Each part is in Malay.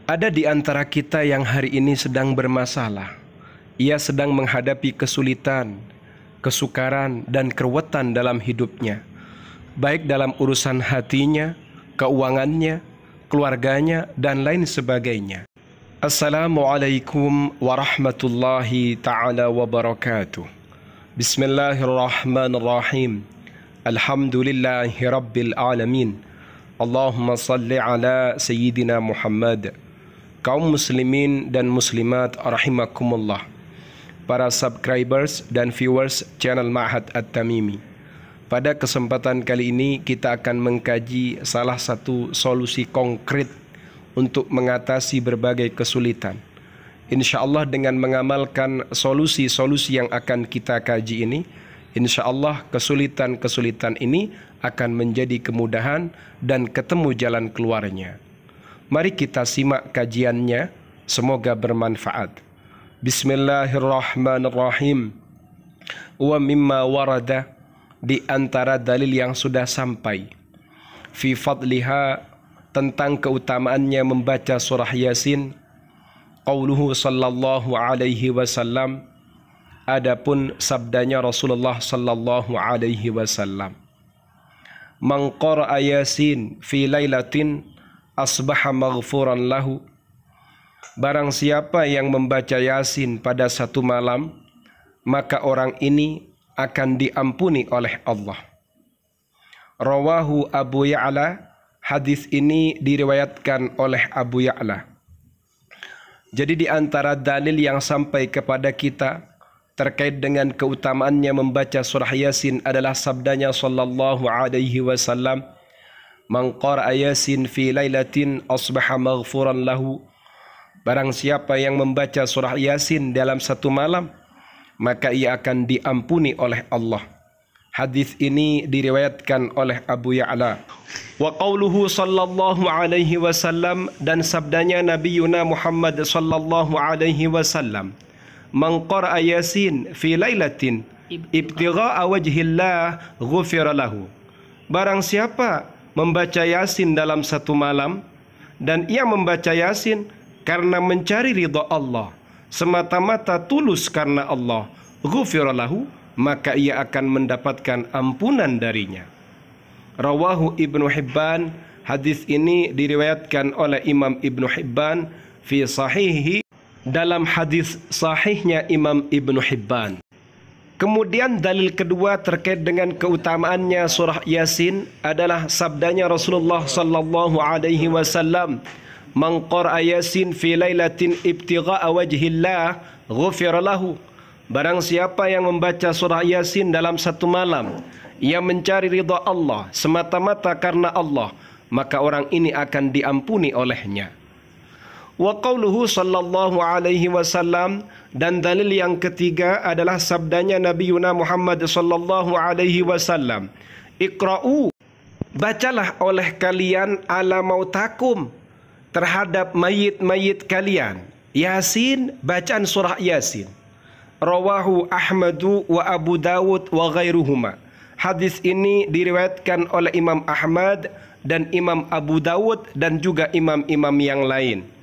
Ada di antara kita yang hari ini sedang bermasalah. Ia sedang menghadapi kesulitan, kesukaran, dan keruwetan dalam hidupnya, baik dalam urusan hatinya, keuangannya, keluarganya, dan lain sebagainya. Assalamualaikum warahmatullahi ta'ala wabarakatuh. Bismillahirrahmanirrahim. Alhamdulillahi rabbil alamin. Allahumma salli ala Sayyidina Muhammad. Kaum muslimin dan muslimat rahimakumullah, para subscribers dan viewers channel Ma'had At-Tamimi. Pada kesempatan kali ini kita akan mengkaji salah satu solusi konkret untuk mengatasi berbagai kesulitan. Insya Allah dengan mengamalkan solusi-solusi yang akan kita kaji ini, insya Allah kesulitan-kesulitan ini akan menjadi kemudahan dan ketemu jalan keluarnya. Mari kita simak kajiannya, semoga bermanfaat. Bismillahirrahmanirrahim. Wa mimma warada, di antara dalil yang sudah sampai, fi fadliha, tentang keutamaannya membaca surah Yasin, qauluhu sallallahu alaihi wasallam, adapun sabdanya Rasulullah sallallahu alaihi wasallam, man qara'a Yasin fi lailatin asbaha maghfuran lahu, barang siapa yang membaca Yasin pada satu malam, maka orang ini akan diampuni oleh Allah. Rawahu Abu Ya'la, hadis ini diriwayatkan oleh Abu Ya'la. Jadi di antara dalil yang sampai kepada kita terkait dengan keutamaannya membaca surah Yasin adalah sabdanya sallallahu alaihi wasallam, man qara'a Yasin fi lailatin asbaha maghfuran lahu, barang siapa yang membaca surah Yasin dalam satu malam, maka ia akan diampuni oleh Allah. Hadis ini diriwayatkan oleh Abu Ya'la. Wa qauluhu sallallahu alaihi wasallam, dan sabdanya Nabiyuna Muhammad sallallahu alaihi wasallam, man qara'a Yasin fi lailatin ibtigha'a wajhillah ghufira lahu, barang siapa membaca Yasin dalam satu malam dan ia membaca Yasin karena mencari ridha Allah, semata-mata tulus karena Allah, ghufira lahu, maka ia akan mendapatkan ampunan darinya. Rawahu Ibnu Hibban, hadis ini diriwayatkan oleh Imam Ibnu Hibban fi sahihi, dalam hadis sahihnya Imam Ibnu Hibban. Kemudian dalil kedua terkait dengan keutamaannya surah Yasin adalah sabdanya Rasulullah sallallahu alaihi wasallam, man qara'a Yasin fi lailatin ibtigha'a wajhillah ghufira lahu, barang siapa yang membaca surah Yasin dalam satu malam, ia mencari ridha Allah, semata-mata karena Allah, maka orang ini akan diampuni olehnya. Wa qauluhu sallallahu alaihi wasallam, dan dalil yang ketiga adalah sabdanya Nabiyuna Muhammad sallallahu alaihi wasallam, iqra'u, bacalah oleh kalian ala mautakum, terhadap mayit-mayit kalian, Yasin, bacaan surah Yasin. Rawahu Ahmadu wa Abu Dawud wa ghairuhuma, hadis ini diriwayatkan oleh Imam Ahmad dan Imam Abu Dawud dan juga imam-imam yang lain.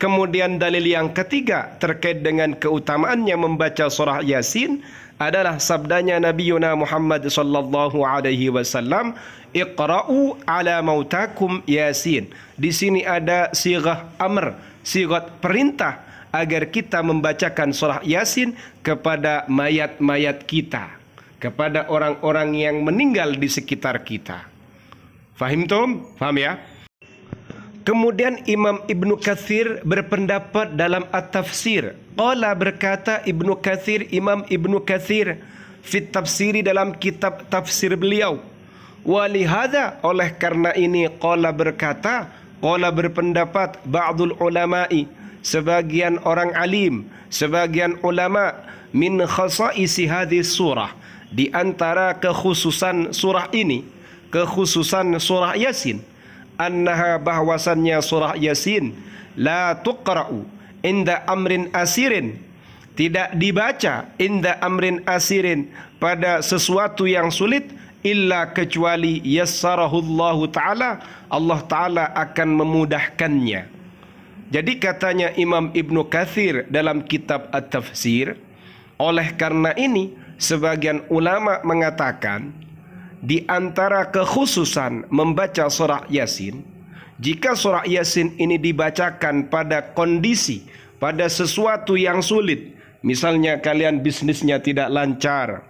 Kemudian dalil yang ketiga terkait dengan keutamaannya membaca surah Yasin adalah sabdanya Nabiyuna Muhammad sallallahu alaihi wasallam, iqra'u ala mautakum Yasin. Di sini ada sighah amr, sighah perintah agar kita membacakan surah Yasin kepada mayat-mayat kita, kepada orang-orang yang meninggal di sekitar kita. Fahim tum? Faham ya? Kemudian Imam Ibnu Katsir berpendapat dalam At-Tafsir. Qala, berkata Ibnu Katsir, Imam Ibnu Katsir, fit tafsiri, dalam kitab tafsir beliau. Walihada, oleh karena ini, qala berkata, qala berpendapat, ba'dul ulama'i, sebagian orang alim, sebagian ulama, min khasaisi hadis surah, di antara kekhususan surah ini, kekhususan surah Yasin, annaha, bahwasannya surah Yasin, la tuqra'u inda amrin asirin, tidak dibaca inda amrin asirin, pada sesuatu yang sulit, illa kecuali yassarahullahu ta'ala, Allah ta'ala akan memudahkannya. Jadi katanya Imam Ibnu Katsir dalam kitab At-Tafsir, oleh karena ini sebagian ulama mengatakan di antara kekhususan membaca surah Yasin, jika surah Yasin ini dibacakan pada kondisi, pada sesuatu yang sulit, misalnya kalian bisnisnya tidak lancar,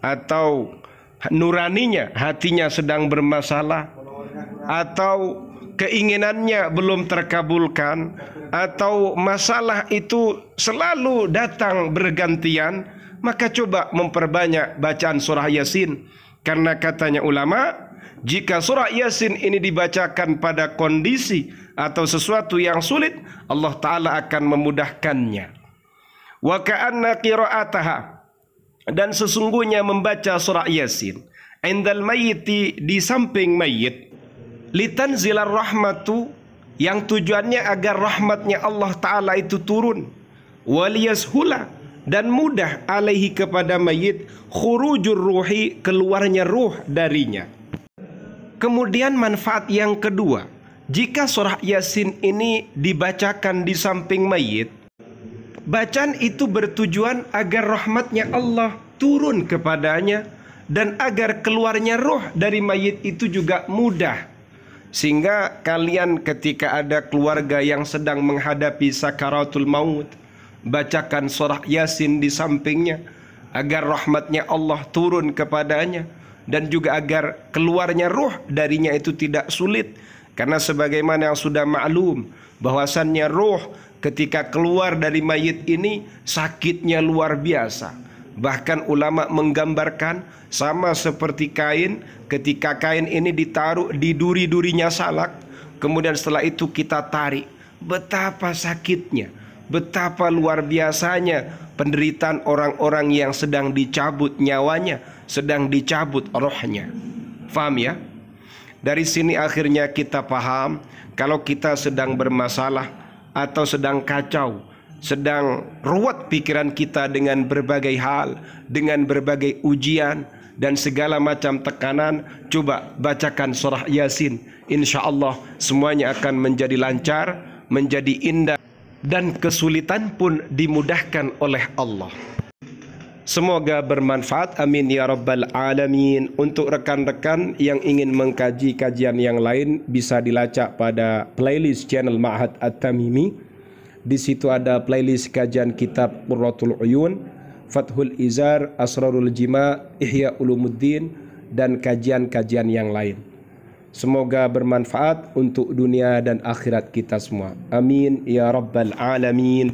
atau nuraninya, hatinya sedang bermasalah, atau keinginannya belum terkabulkan, atau masalah itu selalu datang bergantian, maka coba memperbanyak bacaan surah Yasin. Karena katanya ulama, jika surah Yasin ini dibacakan pada kondisi atau sesuatu yang sulit, Allah Ta'ala akan memudahkannya. Wa ka'anna qira'ataha, dan sesungguhnya membaca surah Yasin indal mayyiti, di samping mayit, litanzilar rahmatu, yang tujuannya agar rahmatnya Allah Ta'ala itu turun, waliyashula, dan mudah alaihi kepada mayit, khurujur ruhi, keluarnya ruh darinya. Kemudian manfaat yang kedua, jika surah Yasin ini dibacakan di samping mayit, bacaan itu bertujuan agar rahmatnya Allah turun kepadanya dan agar keluarnya roh dari mayit itu juga mudah. Sehingga kalian ketika ada keluarga yang sedang menghadapi sakaratul maut, bacakan surah Yasin di sampingnya agar rahmatnya Allah turun kepadanya dan juga agar keluarnya roh darinya itu tidak sulit. Karena sebagaimana yang sudah maklum bahwasannya roh ketika keluar dari mayit ini sakitnya luar biasa. Bahkan ulama menggambarkan sama seperti kain, ketika kain ini ditaruh di duri-durinya salak, kemudian setelah itu kita tarik, betapa sakitnya, betapa luar biasanya penderitaan orang-orang yang sedang dicabut nyawanya, sedang dicabut rohnya. Faham ya? Dari sini akhirnya kita paham, kalau kita sedang bermasalah atau sedang kacau, sedang ruwet pikiran kita dengan berbagai hal, dengan berbagai ujian dan segala macam tekanan, coba bacakan surah Yasin. Insya Allah semuanya akan menjadi lancar, menjadi indah, dan kesulitan pun dimudahkan oleh Allah. Semoga bermanfaat, amin ya rabbal alamin. Untuk rekan-rekan yang ingin mengkaji kajian yang lain, bisa dilacak pada playlist channel Ma'had At-Tamimi. Di situ ada playlist kajian kitab Qurratul Uyun, Fathul Izar, Asrarul Jima, Ihya Ulumuddin, dan kajian-kajian yang lain. Semoga bermanfaat untuk dunia dan akhirat kita semua. Amin ya rabbal alamin.